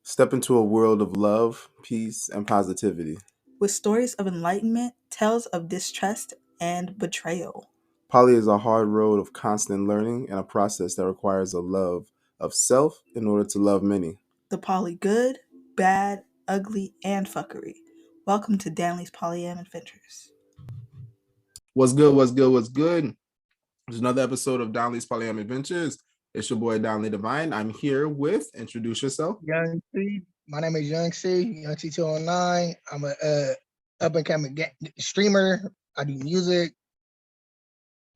Step into a world of love, peace, and positivity. with stories of enlightenment, tales of distrust, and betrayal. Poly is a hard road of constant learning and a process that requires a love of self in order to love many. The poly good, bad, ugly, and fuckery. Welcome to Danley's Polyam Adventures. What's good? What's good? What's good? There's another episode of Downley's Polyam Adventures. It's your boy Downley Divine. I'm here with introduce yourself. Young C. My name is Young C. Young C209. I'm a up and coming streamer. I do music.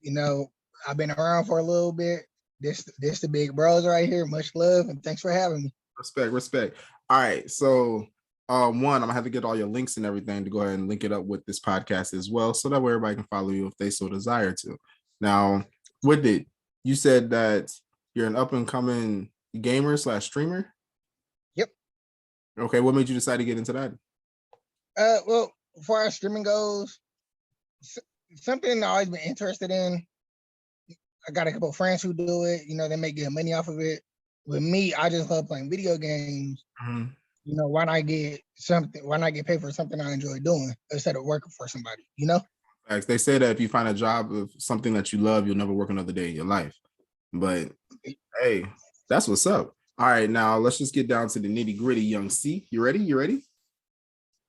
You know, I've been around for a little bit. This the big bros right here. Much love and thanks for having me. Respect. All right, so one, I'm gonna have to get all your links and everything to go ahead and link it up with this podcast as well, so that way everybody can follow you if they so desire to. Now, with it, you said that you're an up and coming gamer / streamer. Yep. Okay, what made you decide to get into that? Well, as far as streaming goes, something I've always been interested in. I got a couple of friends who do it. You know, they make good money off of it. With me, I just love playing video games. Mm-hmm. You know, why not get something? Why not get paid for something I enjoy doing instead of working for somebody? You know. They say that if you find a job of something that you love, you'll never work another day in your life. But hey, that's what's up. All right, now let's just get down to the nitty gritty. Young C, you ready?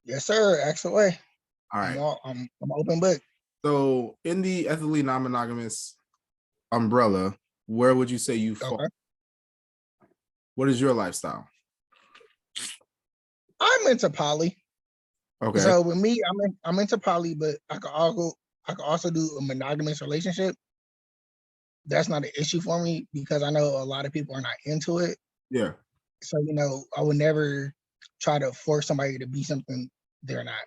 Yes, sir. Ask away. All right. I'm open book. So, in the ethically non-monogamous umbrella, where would you say you fall? Okay. What is your lifestyle? I'm into poly. Okay. So with me, I'm into poly, but I could also do a monogamous relationship. That's not an issue for me because I know a lot of people are not into it. Yeah. So, you know, I would never try to force somebody to be something they're not.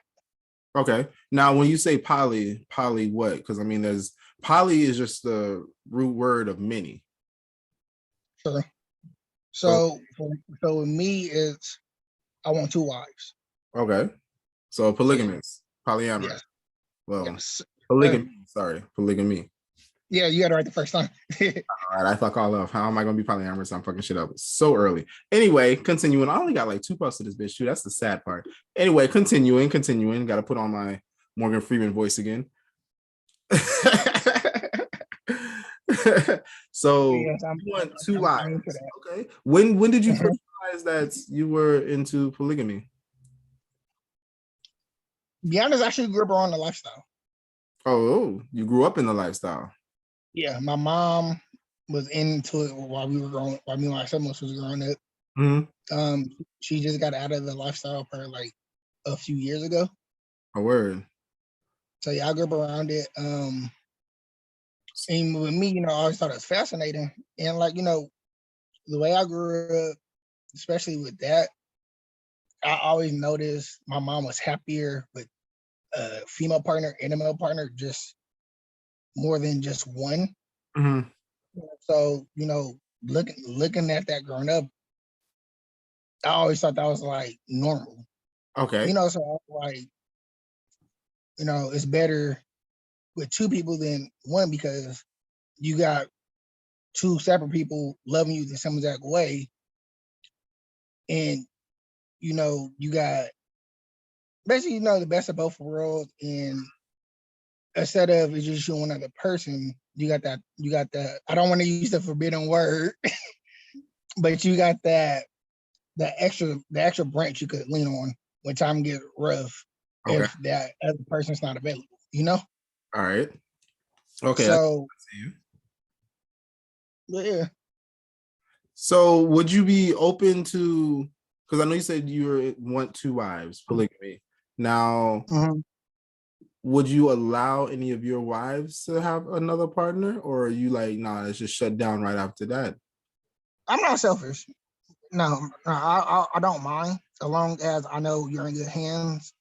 Okay. Now, when you say poly what? Because I mean, there's poly is just the root word of many. Sure. So with me, it's I want 2 wives. Okay. So polygamous, polyamorous. Yes. Well, Yes. polygamy. Sorry, polygamy. Yeah, you got it right the first time. All right, I fuck all up. How am I gonna be polyamorous? I'm fucking shit up so early. Anyway, continuing. I only got like 2 puffs to this bitch too. That's the sad part. Anyway, continuing. Got to put on my Morgan Freeman voice again. So yes, you want 2 wives. Okay. When did you first realize that you were into polygamy? Be honest, I actually grew up around the lifestyle. Oh, you grew up in the lifestyle. Yeah, my mom was into it while me and my siblings was growing up. Mm-hmm. She just got out of the lifestyle probably like a few years ago. A word. So yeah, I grew up around it. And with me, you know, I always thought it was fascinating. And like, you know, the way I grew up, especially with that, I always noticed my mom was happier with a female partner and a male partner, just more than just one. Mm-hmm. So, you know, looking at that growing up, I always thought that was like normal. Okay. You know, so I was like, you know, it's better with 2 people than one because you got 2 separate people loving you the same exact way. And, you know, you got basically, you know, the best of both worlds. And instead of it's just you and another person, you got that, I don't want to use the forbidden word, but you got that extra branch you could lean on when time gets rough. Okay. If that other person's not available, you know? All right. Okay. So, yeah. So would you be open to, because I know you said you want 2 wives, polygamy. Now, would you allow any of your wives to have another partner, or are you like, nah, it's just shut down right after that? I'm not selfish. No, I don't mind as long as I know you're in good hands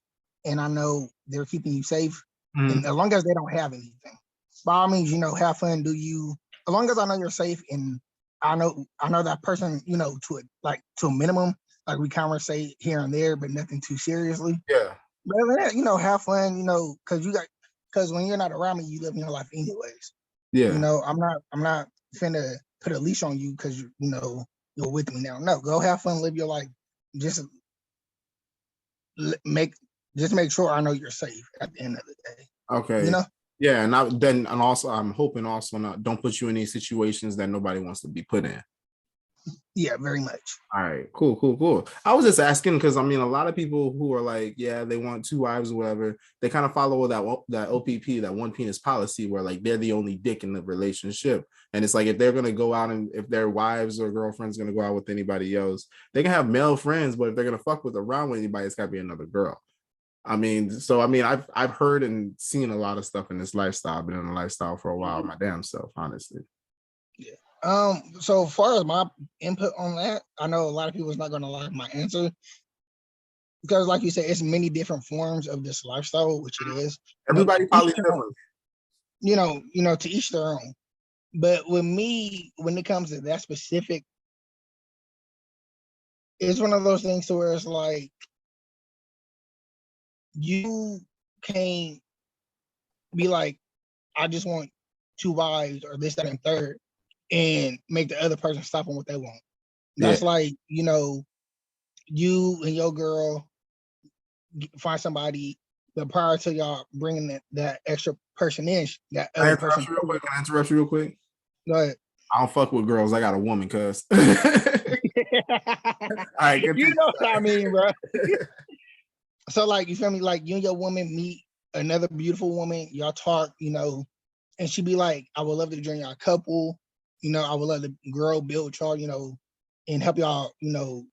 and I know they're keeping you safe. And as long as they don't have anything, by all means, you know, have fun. As long as I know you're safe and I know that person, you know, to a minimum, like we conversate here and there, but nothing too seriously. Yeah. But you know, have fun, you know, because when you're not around me, you live your life anyways. Yeah. You know, I'm not finna put a leash on you because you know you're with me now. No, go have fun, live your life. just make sure I know you're safe at the end of the day. Okay. You know? Yeah, and also I'm hoping also not don't put you in any situations that nobody wants to be put in. Yeah, very much. All right, cool. I was just asking because I mean a lot of people who are like, yeah, they want 2 wives or whatever, they kind of follow that OPP, that one penis policy, where like they're the only dick in the relationship. And it's like if they're gonna go out and if their wives or girlfriends gonna go out with anybody else, they can have male friends, but if they're gonna fuck with around with anybody, it's gotta be another girl. I mean, I've heard and seen a lot of stuff in this lifestyle. I've been in the lifestyle for a while, my damn self, honestly. Yeah. So far as my input on that, I know a lot of people is not gonna like my answer. Because like you said, it's many different forms of this lifestyle, which it is. Everybody probably different. You know, to each their own. But with me, when it comes to that specific, it's one of those things to where it's like you can't be like, I just want 2 wives or this, that, and third, and make the other person stop on what they want. That's like, you know, you and your girl find somebody, but prior to y'all bringing that extra person in, that other person. Can I interrupt you real quick? Go ahead. I don't fuck with girls. I got a woman, cuz. All right, you know what I mean, bro. So like, you feel me? Like you and your woman meet another beautiful woman, y'all talk, you know, and she be like, I would love to join y'all couple, you know, I would love to grow, build y'all, you know, and help y'all, you know,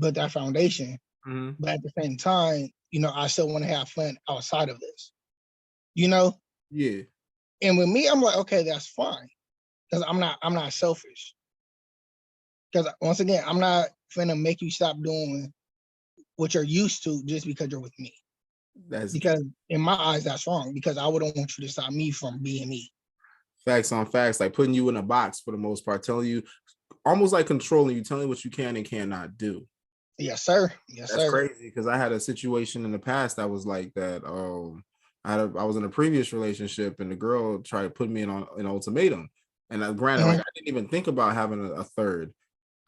build that foundation. Mm-hmm. But at the same time, you know, I still want to have fun outside of this, you know? Yeah. And with me, I'm like, okay, that's fine. Because I'm not selfish. Because once again, I'm not finna make you stop doing what you're used to just because you're with me. Because in my eyes, that's wrong. Because I wouldn't want you to stop me from being me. Facts on facts, like putting you in a box for the most part, telling you, almost like controlling you, telling you what you can and cannot do. Yes, sir. Yes, that's sir. crazy because I had a situation in the past that was like that. I was in a previous relationship and the girl tried to put me in on an ultimatum. And granted, like I didn't even think about having a third.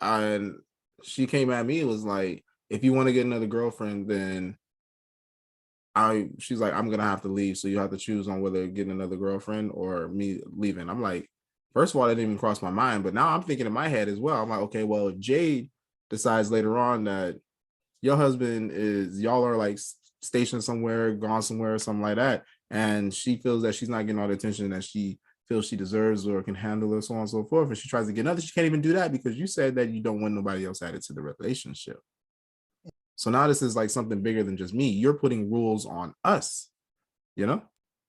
And she came at me and was like, if you want to get another girlfriend, then she's like, I'm gonna have to leave. So you have to choose on whether getting another girlfriend or me leaving. I'm like, first of all, that didn't even cross my mind. But now I'm thinking in my head as well. I'm like, okay, well, if Jade decides later on that your husband y'all are like stationed somewhere, gone somewhere, or something like that, and she feels that she's not getting all the attention that she feels she deserves or can handle, or so on and so forth, and she tries to get another, she can't even do that because you said that you don't want nobody else added to the relationship. So now this is like something bigger than just me. You're putting rules on us, you know?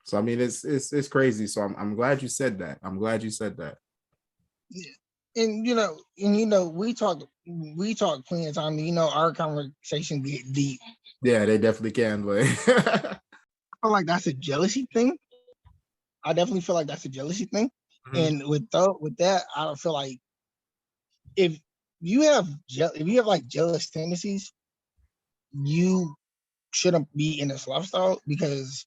So I mean, it's crazy. So I'm glad you said that. I'm glad you said that. Yeah. And you know, we talk plenty of time. You know, our conversation get deep. Yeah, they definitely can, but I feel like that's a jealousy thing. I definitely feel like that's a jealousy thing. Mm-hmm. And with that, I don't feel like if you have like jealous tendencies, you shouldn't be in this lifestyle because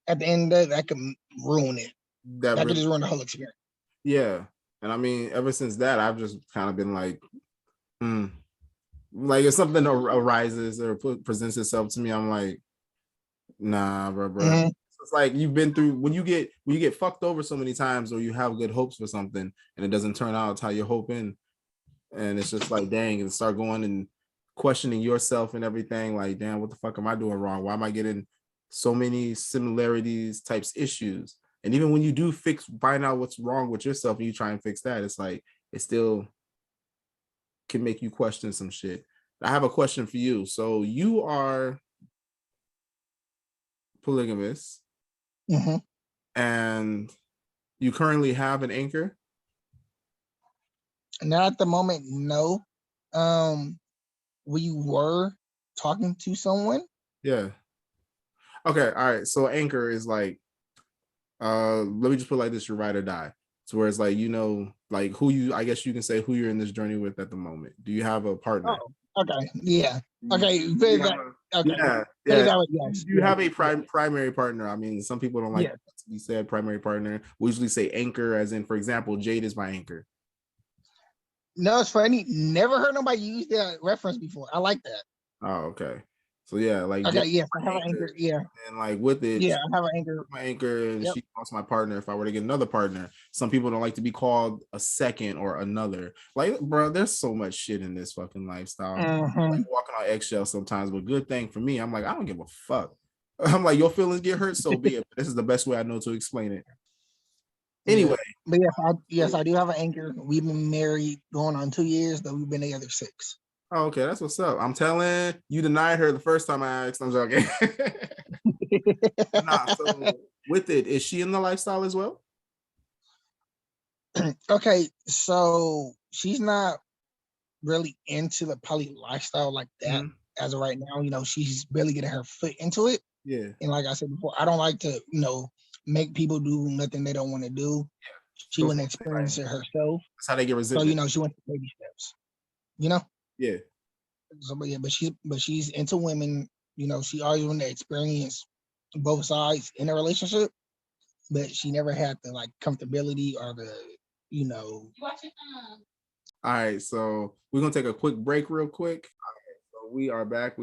at the end of the day, that can ruin it. That could just ruin the whole experience. Yeah. And I mean, ever since that, I've just kind of been like, like if something arises or presents itself to me, I'm like, nah, bro. Mm-hmm. It's like you've been through when you get fucked over so many times, or you have good hopes for something and it doesn't turn out how you're hoping, and it's just like, dang, and start going and questioning yourself and everything. Like, damn, what the fuck am I doing wrong? Why am I getting so many similarities types issues? And even when you do find out what's wrong with yourself and you try and fix that, it's like it still can make you question some shit. I have a question for you. So you are polygamous, mm-hmm. and you currently have an anchor? Not at the moment, no. We were talking to someone. Yeah. Okay, all right. So anchor is like, let me just put it like this: you ride or die. So where it's like, you know, like I guess you can say who you're in this journey with at the moment. Do you have a partner? Oh, okay. Yeah. Okay. Okay. Yeah. You have a primary partner. I mean, some people don't like to be said primary partner. We usually say anchor, as in, for example, Jade is my anchor. No, it's funny. Never heard nobody use that reference before. I like that. Oh, okay. So yeah, like okay, yes, I have an anchor. Yeah, and like with it, yeah, I have an anchor. My anchor, and yep. she wants my partner. If I were to get another partner, some people don't like to be called a second or another. Like, bro, there's so much shit in this fucking lifestyle. Like walking on eggshells sometimes, but good thing for me, I'm like, I don't give a fuck. I'm like, your feelings get hurt, so be it. This is the best way I know to explain it. Anyway, but yes, I do have an anchor. We've been married going on 2 years, but we've been together 6. Oh, okay, that's what's up. I'm telling you, denied her the first time I asked. I'm joking. Nah, so with it, is she in the lifestyle as well? Okay, so she's not really into the poly lifestyle like that as of right now. You know, she's barely getting her foot into it. Yeah. And like I said before, I don't like to, make people do nothing they don't want to do. Yeah. She wouldn't experience it herself. That's how they get resentment. So, she went to baby steps. You know? Yeah. So, but she's into women. She always wanted to experience both sides in a relationship, but she never had the like comfortability or the, All right, so we're gonna take a quick break real quick. So we are back.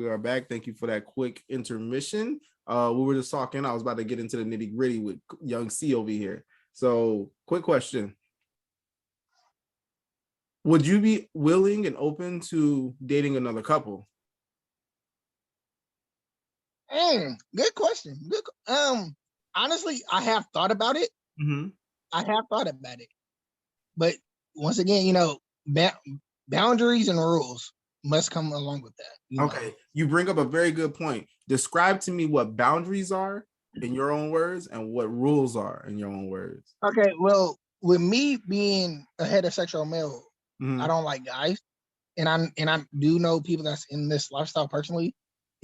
Thank you for that quick intermission. We were just talking. I was about to get into the nitty-gritty with young C over here. So quick question. Would you be willing and open to dating another couple? Good question. Honestly, I have thought about it. But once again, boundaries and rules must come along with that. Okay, you bring up a very good point. Describe to me what boundaries are in your own words and what rules are in your own words. Okay, well, with me being a heterosexual male, I don't like guys, and I do know people that's in this lifestyle personally,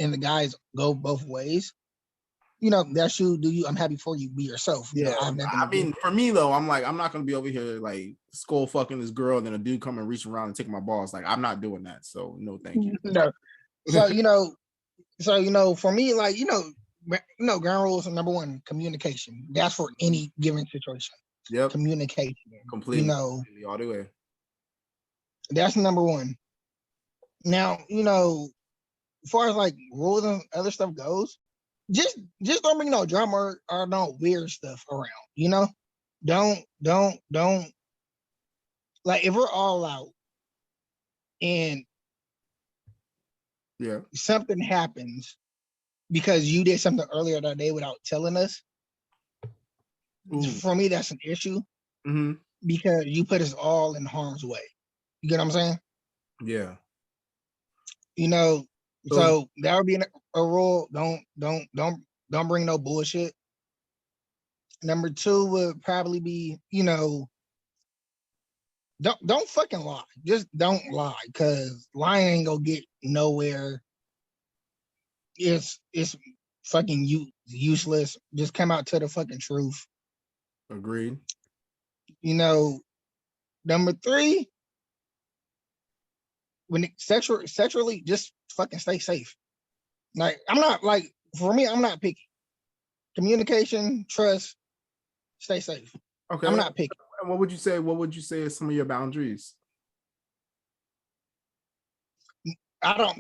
and the guys go both ways. That's you. Do you? I'm happy for you. Be yourself. Yeah. I mean, for me though, I'm like, I'm not gonna be over here like skull fucking this girl, and then a dude come and reach around and take my balls. Like, I'm not doing that. So no, thank you. No. So for me, like ground rules are number one, communication. That's for any given situation. Yep. Communication. Completely. All the way. That's number one. Now, as far as like rules and other stuff goes, just don't bring no drama or no weird stuff around. Don't like if we're all out and something happens because you did something earlier that day without telling us. For me, that's an issue because you put us all in harm's way. You get what I'm saying? Yeah. So that would be a rule. Don't bring no bullshit. Number 2 would probably be, don't fucking lie. Just don't lie, because lying ain't gonna get nowhere. It's fucking useless. Just come out to the fucking truth. Agreed. Number 3, when sexually, just fucking stay safe. Like, I'm not like, for me, I'm not picky. Communication, trust, stay safe. Okay. I'm not picky. What would you say? What would you say is some of your boundaries?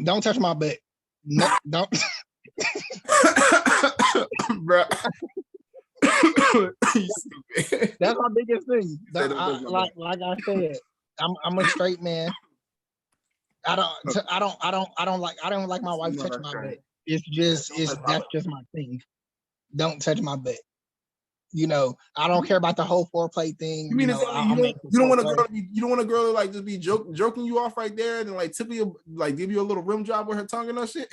Don't touch my butt. No, don't. Bro. That's my biggest thing. Like I said, I'm a straight man. I don't like my wife touching my butt. That's just my thing. Don't touch my butt. I don't care about the whole foreplay thing. You mean you don't want a girl to like just be joking you off right there and like tip you, like give you a little rim job with her tongue and that shit?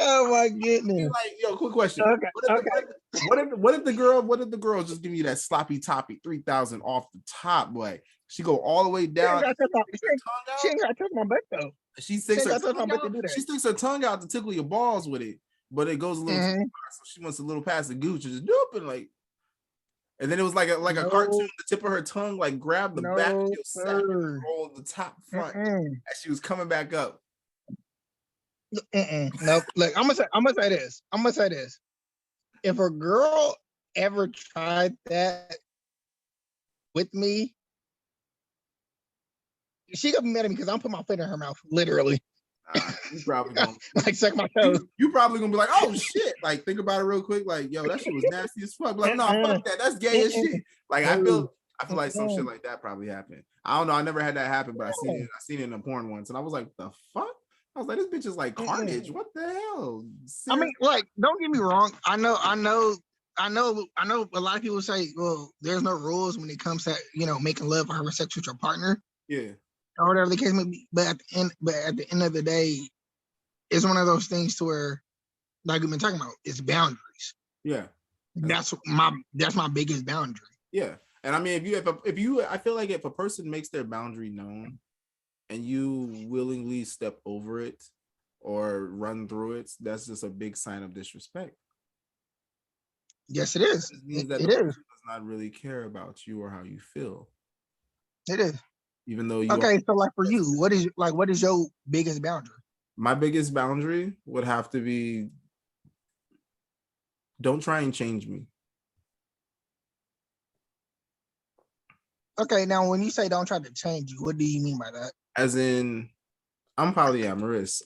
Oh my goodness! Like, yo, quick question. Okay. What if the girl just give you that sloppy toppy 3,000 off the top, boy? She go all the way down. She ain't got to touch my butt though. She sticks her tongue out to tickle your balls with it, but it goes a little too far, so she wants a little past the gooch and just doop and like. And then it was like a cartoon. The tip of her tongue like grabbed the back of your sack and rolled the top front as she was coming back up. No, look, I'm gonna say this. If a girl ever tried that with me, she gonna be mad at me because I'm putting my foot in her mouth, literally. You probably gonna like suck my toes. You probably gonna be like, oh shit. Like, think about it real quick. Like, yo, that shit was nasty as fuck. Like, no, fuck that. That's gay as shit. Like, I feel like some shit like that probably happened. I don't know. I never had that happen, but I seen it in a porn once, and I was like, the fuck? I was like, this bitch is like carnage. What the hell? I mean, like, don't get me wrong. I know a lot of people say, well, there's no rules when it comes to, making love or having sex with your partner. Yeah. Or whatever the case may be. But at the end of the day, it's one of those things to where, like we've been talking about, it's boundaries. Yeah. That's my biggest boundary. Yeah. And I mean, I feel like if a person makes their boundary known and you willingly step over it or run through it, that's just a big sign of disrespect. Yes, it is. It means that the person does not really care about you or how you feel. It is. Even though you so like for you, what is your biggest boundary? My biggest boundary would have to be, don't try and change me. Okay, now when you say don't try to change you, what do you mean by that? As in, I'm polyamorous.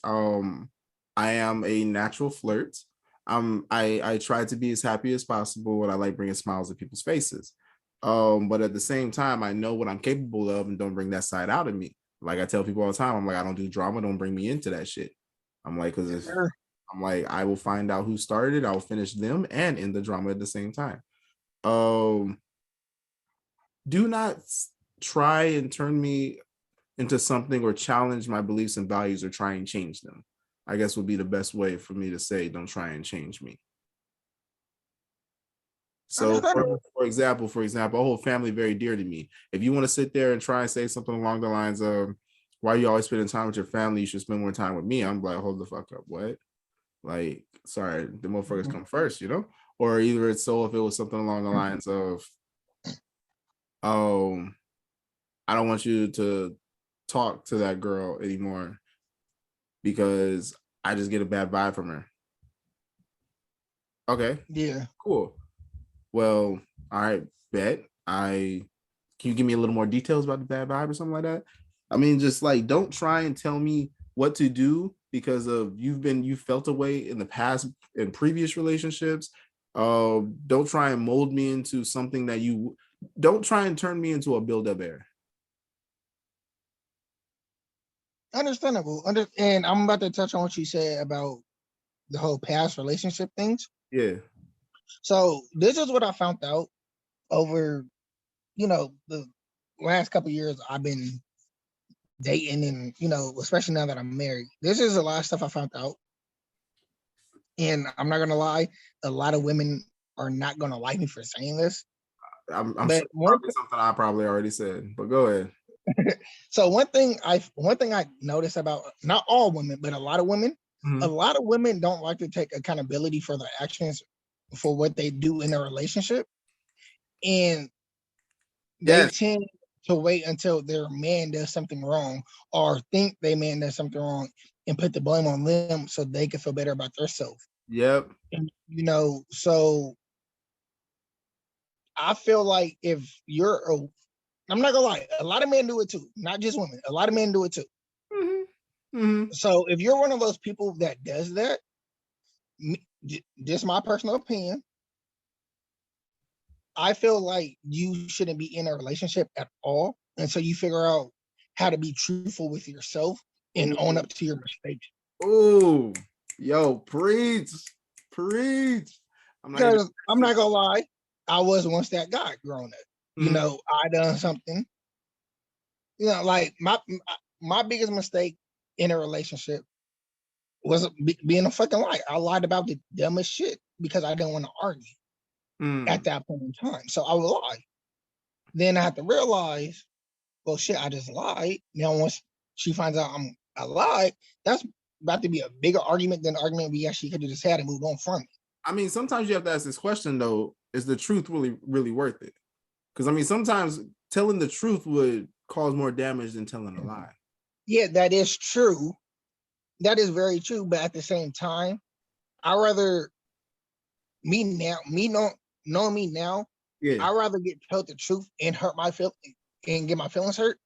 I am a natural flirt. I try to be as happy as possible, and I like bringing smiles to people's faces. But at the same time, I know what I'm capable of and don't bring that side out of me. Like I tell people all the time, I'm like, I don't do drama. Don't bring me into that shit. I'm like, because I'm like, I will find out who started it. I will finish them and end the drama at the same time. Do not try and turn me into something or challenge my beliefs and values or try and change them. I guess would be the best way for me to say, don't try and change me. So for example, a whole family very dear to me. If you want to sit there and try and say something along the lines of, why are you always spending time with your family? You should spend more time with me. I'm like, hold the fuck up. What? Like, sorry, the motherfuckers come first, Or either it's so if it was something along the lines of, I don't want you to talk to that girl anymore because I just get a bad vibe from her. Okay. Yeah. Cool. Well, all right, bet. Can you give me a little more details about the bad vibe or something like that? I mean, just like, don't try and tell me what to do because of you felt a way in the past in previous relationships. Don't try and mold me into something that don't try and turn me into a Build-A-Bear. Understandable. And I'm about to touch on what you said about the whole past relationship things. Yeah. So this is what I found out over, the last couple of years I've been dating and, especially now that I'm married. This is a lot of stuff I found out. And I'm not going to lie, a lot of women are not going to like me for saying this. I'm sure probably something I probably already said, but go ahead. So one thing I noticed about not all women, but a lot of women, a lot of women don't like to take accountability for their actions for what they do in a relationship. And they tend to wait until their man does something wrong or think their man does something wrong and put the blame on them so they can feel better about themselves. Yep. And, so I feel like if I'm not gonna lie, a lot of men do it too, not just women. A lot of men do it too. So if you're one of those people that does that, just my personal opinion, I feel like you shouldn't be in a relationship at all until you figure out how to be truthful with yourself and own up to your mistakes. Oh, yo, preach. I'm not gonna lie, I was once that guy growing up. I done something. Like my biggest mistake in a relationship was being a fucking lie. I lied about the dumbest shit because I didn't want to argue at that point in time. So I would lie. Then I had to realize, well, shit, I just lied. Now once she finds out I lied, that's about to be a bigger argument than the argument we actually could have just had and moved on from it. I mean, sometimes you have to ask this question though: is the truth really, really worth it? Because I mean, sometimes telling the truth would cause more damage than telling a lie. Yeah, that is true. That is very true. But at the same time, I rather me knowing me now, I'd rather get told the truth and hurt my feelings and get my feelings hurt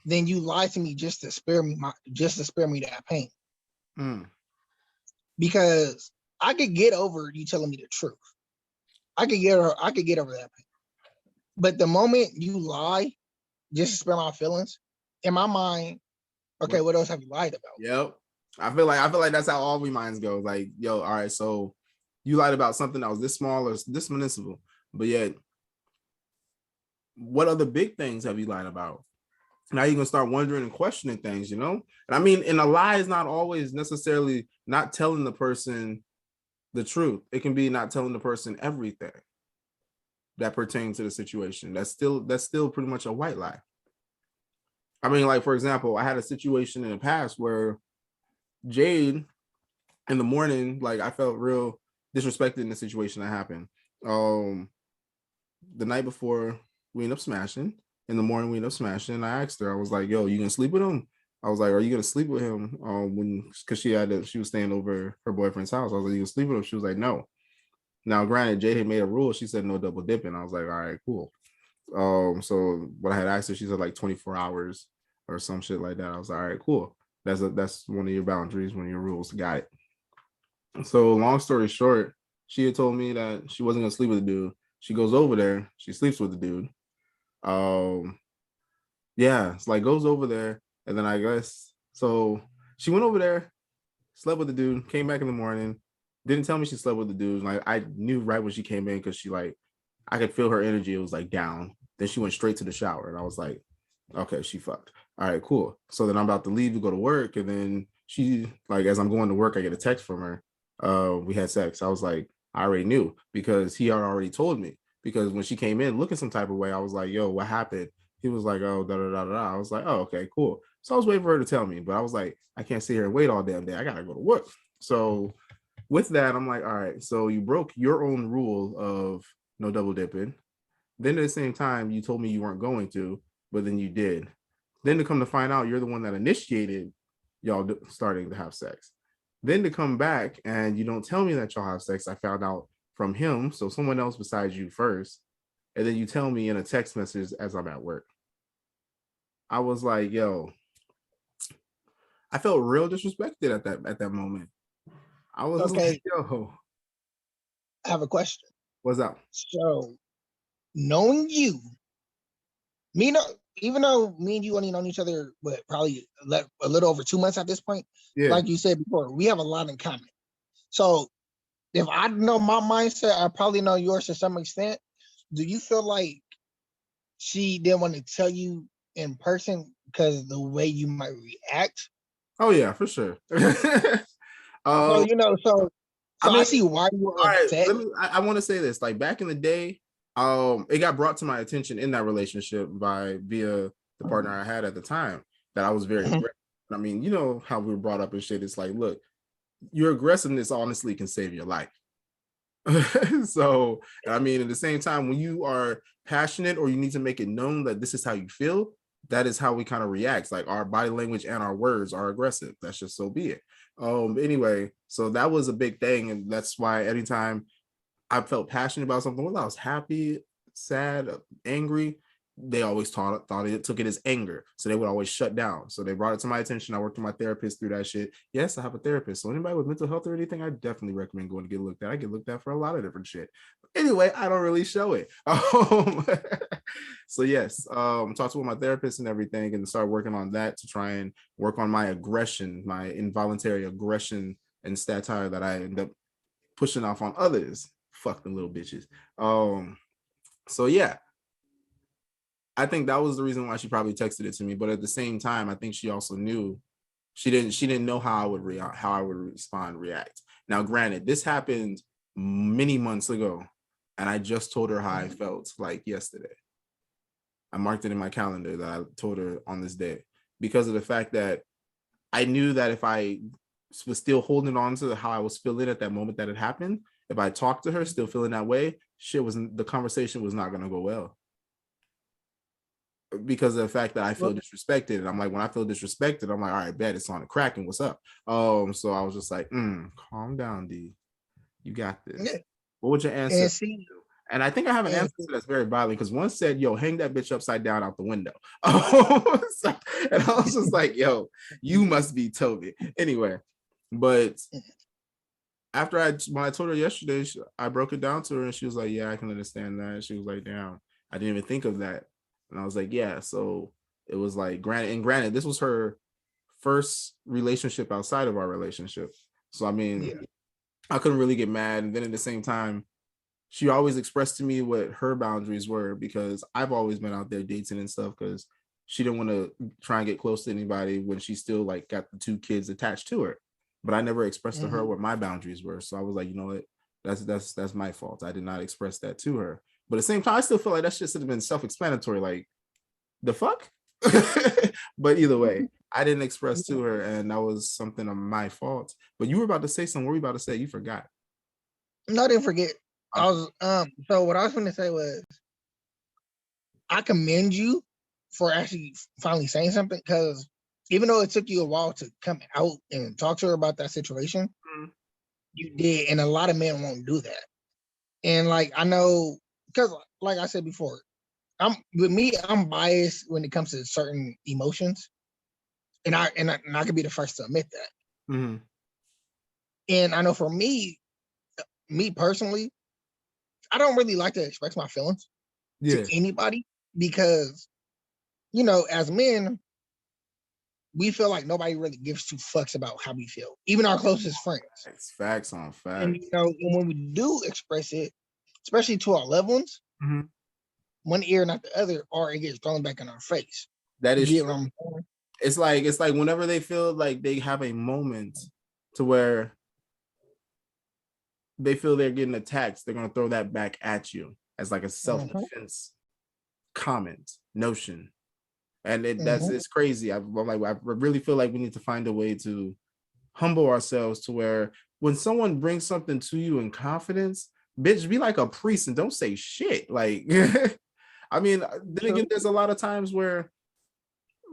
than you lie to me just to spare me that pain. Because I could get over you telling me the truth. I could get over that pain. But the moment you lie just to spare my feelings, in my mind, okay, what else have you lied about? Yep. I feel like that's how all we minds go. Like, yo, all right, so you lied about something that was this small or this municipal, but yet what other big things have you lied about? Now you're gonna start wondering and questioning things, And I mean, and a lie is not always necessarily not telling the person the truth. It can be not telling the person everything that pertains to the situation. That's still pretty much a white lie. I mean, like, for example, I had a situation in the past where Jade, in the morning, like, I felt real disrespected in the situation that happened. The night before, we ended up smashing. In the morning, we ended up smashing. And I asked her, I was like, yo, you gonna sleep with him? I was like, are you gonna sleep with him? Because she was staying over her boyfriend's house. I was like, you gonna sleep with him? She was like, no. Now, granted, Jade had made a rule. She said no double dipping. I was like, all right, cool. So what I had asked her, she said like 24 hours or some shit like that. I was like, all right, cool. That's one of your boundaries, one of your rules. Got it. So long story short, she had told me that she wasn't gonna sleep with the dude. She goes over there, she sleeps with the dude. Yeah, it's like goes over there, and then I guess so she went over there, slept with the dude, came back in the morning, didn't tell me she slept with the dude. Like, I knew right when she came in because I could feel her energy. It was like down. Then she went straight to the shower, and I was like, okay, she fucked. All right, cool. So then I'm about to leave to go to work, and then she, like, as I'm going to work, I get a text from her. We had sex. I was like, I already knew because he had already told me. Because when she came in looking some type of way, I was like, yo, what happened? He was like, oh, da da da da. I was like, oh, okay, cool. So I was waiting for her to tell me, but I was like, I can't sit here and wait all damn day. I gotta go to work. So with that, I'm like, all right, so you broke your own rule of no double dipping. Then at the same time, you told me you weren't going to, but then you did. Then to come to find out, you're the one that initiated y'all starting to have sex. Then to come back and you don't tell me that y'all have sex, I found out from him, so someone else besides you first, and then you tell me in a text message as I'm at work. I was like, yo, I felt real disrespected at that moment. I was okay. Like, yo, I have a question. What's up? So, knowing you, even though me and you only known each other, but probably a little over 2 months at this point, like you said before, we have a lot in common. So, if I know my mindset, I probably know yours to some extent. Do you feel like she didn't want to tell you in person because the way you might react? Oh yeah, for sure. So I see why you were upset. I want to say this. Like, back in the day, it got brought to my attention in that relationship via the partner I had at the time that I was very aggressive. I mean, you know how we were brought up and shit. It's like, look, your aggressiveness honestly can save your life. So, I mean, at the same time, when you are passionate or you need to make it known that this is how you feel, that is how we kind of react. Like, our body language and our words are aggressive. That's just so be it. Anyway, so that was a big thing. And that's why anytime I felt passionate about something, whether I was happy, sad, angry, they always thought it took it as anger. So they would always shut down. So they brought it to my attention. I worked with my therapist through that shit. Yes, I have a therapist. So anybody with mental health or anything, I definitely recommend going to get looked at. I get looked at for a lot of different shit. But anyway, I don't really show it. So yes, talked to my therapist and everything and start working on that to try and work on my aggression, my involuntary aggression and satire that I end up pushing off on others. Fuck them little bitches. So yeah. I think that was the reason why she probably texted it to me. But at the same time, I think she also knew she didn't know how I would react. Now, granted, this happened many months ago, and I just told her how I felt like yesterday. I marked it in my calendar that I told her on this day because of the fact that I knew that if I was still holding on to how I was feeling at that moment that it happened, if I talked to her still feeling that way, the conversation was not going to go well. Because of the fact that I feel disrespected. And I'm like, when I feel disrespected, I'm like, all right, bet it's on the crack and what's up? So I was just like, calm down, D. You got this. Yeah. What would your answer? And I think I have an answer that's very violent because one said, yo, hang that bitch upside down out the window. And I was just like, yo, you must be Toby. Anyway, but after when I told her yesterday, I broke it down to her and she was like, yeah, I can understand that. And she was like, damn, I didn't even think of that. And I was like, yeah. So it was like, granted, this was her first relationship outside of our relationship. So, I mean, I couldn't really get mad. And then at the same time, she always expressed to me what her boundaries were because I've always been out there dating and stuff because she didn't want to try and get close to anybody when she still like got the 2 kids attached to her. But I never expressed to her what my boundaries were. So I was like, you know what? That's my fault. I did not express that to her. But at the same time, I still feel like that shit should have been self-explanatory. Like, the fuck? But either way, I didn't express to her, and that was something of my fault. But you were about to say something. What were you about to say? You forgot. No, I didn't forget. I was so what I was going to say was I commend you for actually finally saying something because even though it took you a while to come out and talk to her about that situation, you did, and a lot of men won't do that. And like I know because like I said before, I'm biased when it comes to certain emotions, and I could be the first to admit that. Mm-hmm. And I know for me personally, I don't really like to express my feelings to anybody because, you know, as men, we feel like nobody really gives 2 fucks about how we feel, even our closest friends. It's facts on facts. And, you know, when we do express it, especially to our loved ones, one ear, not the other, or it gets thrown back in our face. That is true. It's like whenever they feel like they have a moment to where they feel they're getting attacked, they're gonna throw that back at you as like a self-defense comment notion, and it's crazy. I really feel like we need to find a way to humble ourselves to where when someone brings something to you in confidence, bitch, be like a priest and don't say shit. Like, I mean, then again, there's a lot of times where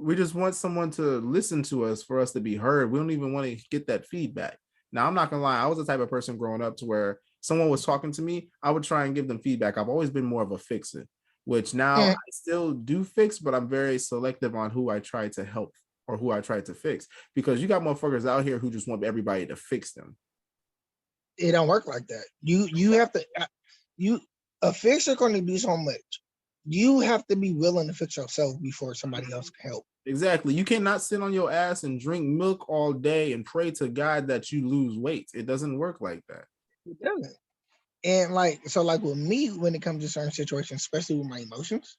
we just want someone to listen to us for us to be heard. We don't even want to get that feedback. Now, I'm not gonna lie, I was the type of person growing up to where someone was talking to me, I would try and give them feedback. I've always been more of a fixer, which now I still do fix, but I'm very selective on who I try to help or who I try to fix, because you got motherfuckers out here who just want everybody to fix them. It don't work like that. You have to, a fixer going to do so much. You have to be willing to fix yourself before somebody else can help. Exactly. You cannot sit on your ass and drink milk all day and pray to God that you lose weight. It doesn't work like that. It doesn't. And like with me, when it comes to certain situations, especially with my emotions,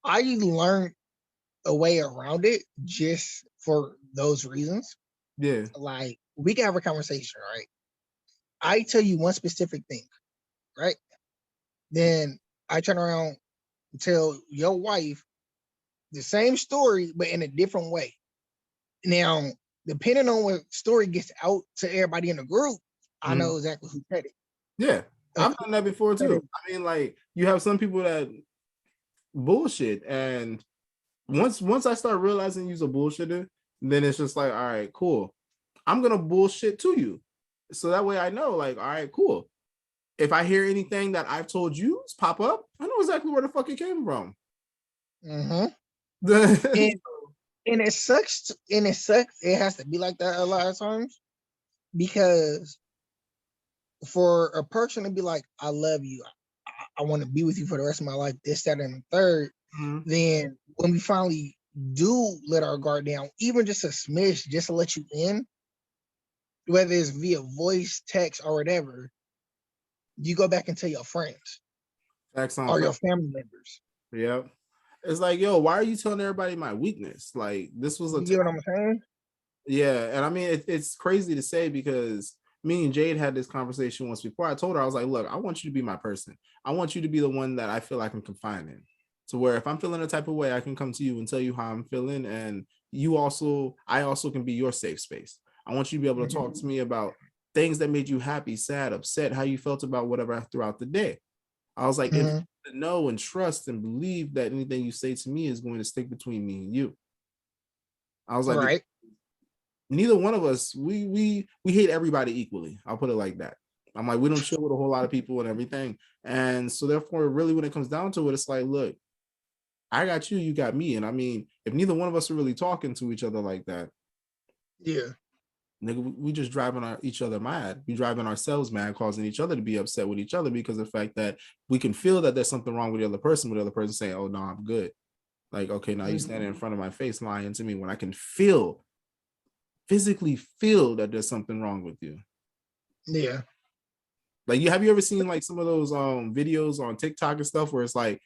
I learned a way around it just for those reasons. Yeah. Like we can have a conversation, right? I tell you one specific thing, right? Then I turn around and tell your wife the same story, but in a different way. Now, depending on what story gets out to everybody in the group, I know exactly who said it. Yeah. I've done that before too. I mean, like, you have some people that bullshit, and once I start realizing you're a bullshitter, then it's just like, all right, cool. I'm gonna bullshit to you. So that way I know, like, all right, cool. If I hear anything that I've told you pop up, I know exactly where the fuck it came from. And it sucks. It has to be like that a lot of times, because for a person to be like, I love you, I want to be with you for the rest of my life, this, that, and the third, then when we finally do let our guard down, even just a smidge, just to let you in, whether it's via voice, text, or whatever, you go back and tell your friends or your family members. Yep. It's like, yo, why are you telling everybody my weakness? Like, this was you get what I'm saying? Yeah, and I mean, it's crazy to say, because me and Jade had this conversation once before. I told her, I was like, look, I want you to be my person. I want you to be the one that I feel I can confide in. To where if I'm feeling a type of way, I can come to you and tell you how I'm feeling, and I also can be your safe space. I want you to be able to talk to me about things that made you happy, sad, upset, how you felt about whatever throughout the day. I was like, if you know and trust and believe that anything you say to me is going to stick between me and you. I was like, right. Neither one of us, we hate everybody equally. I'll put it like that. I'm like, we don't chill with a whole lot of people and everything. And so therefore, really, when it comes down to it, it's like, look, I got you, you got me. And I mean, if neither one of us are really talking to each other like that, yeah, nigga, we just driving each other mad. We driving ourselves mad, causing each other to be upset with each other because of the fact that we can feel that there's something wrong with the other person, but the other person saying, oh, no, I'm good. Like, okay, now you standing in front of my face lying to me when I can physically feel that there's something wrong with you. Yeah. Like, have you ever seen like some of those videos on TikTok and stuff where it's like,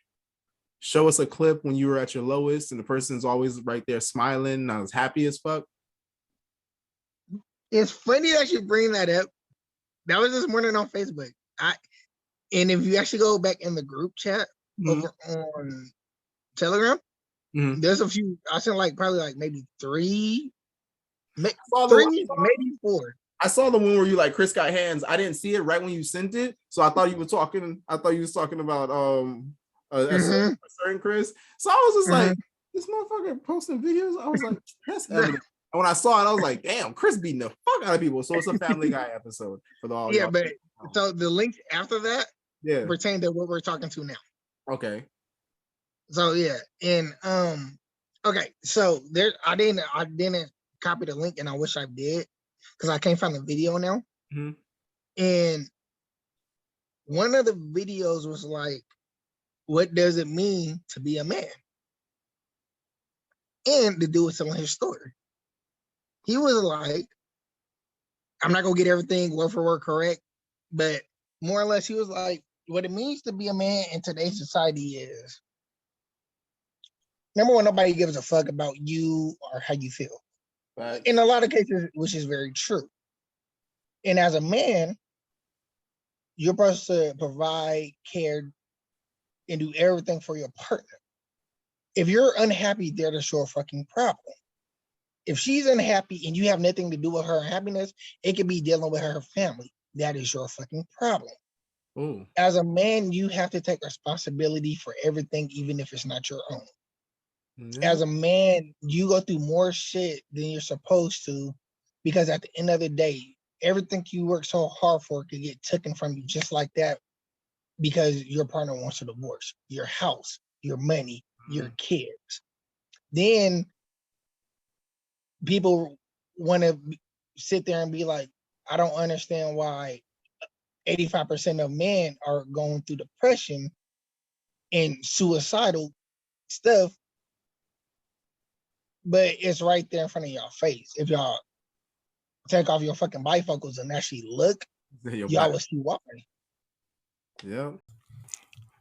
show us a clip when you were at your lowest and the person's always right there smiling and I was happy as fuck? It's funny that you bring that up. That was this morning on Facebook. And if you actually go back in the group chat over on Telegram, there's a few. I sent like probably like maybe three, maybe four. I saw the one where you like Chris got hands. I didn't see it right when you sent it, so I thought you were talking. I thought you was talking about a certain Chris. So I was just like, this motherfucker posting videos. I was like, that's evident. And when I saw it, I was like, damn, Chris beating the fuck out of people. So it's a Family Guy episode for the all. Yeah, but so the link after that, pertain to what we're talking to now. Okay. So yeah, and okay, so there, I didn't copy the link, and I wish I did because I can't find the video now. And one of the videos was like, what does it mean to be a man? And the dude was telling his story. He was like, I'm not gonna get everything word for word correct, but more or less he was like, what it means to be a man in today's society is, number one, nobody gives a fuck about you or how you feel. Right. In a lot of cases, which is very true. And as a man, you're supposed to provide, care, and do everything for your partner. If you're unhappy, that's your fucking problem. If she's unhappy and you have nothing to do with her happiness, it could be dealing with her family. That is your fucking problem. Ooh. As a man, you have to take responsibility for everything, even if it's not your own. As a man, you go through more shit than you're supposed to, because at the end of the day, everything you work so hard for could get taken from you just like that, because your partner wants a divorce, your house, your money, your kids. Then people want to sit there and be like, I don't understand why 85% of men are going through depression and suicidal stuff, but it's right there in front of y'all face. If y'all take off your fucking bifocals and actually look, y'all will see why. Yeah.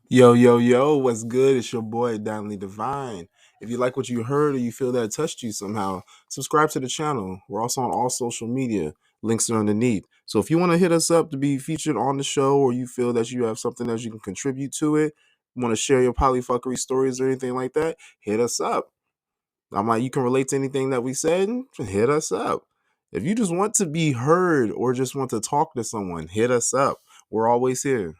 Yo, what's good? It's your boy, Danley Divine. If you like what you heard or you feel that it touched you somehow, subscribe to the channel. We're also on all social media. Links are underneath. So if you want to hit us up to be featured on the show, or you feel that you have something that you can contribute to it, want to share your polyfuckery stories or anything like that, hit us up. I'm like, you can relate to anything that we said, hit us up. If you just want to be heard or just want to talk to someone, hit us up. We're always here.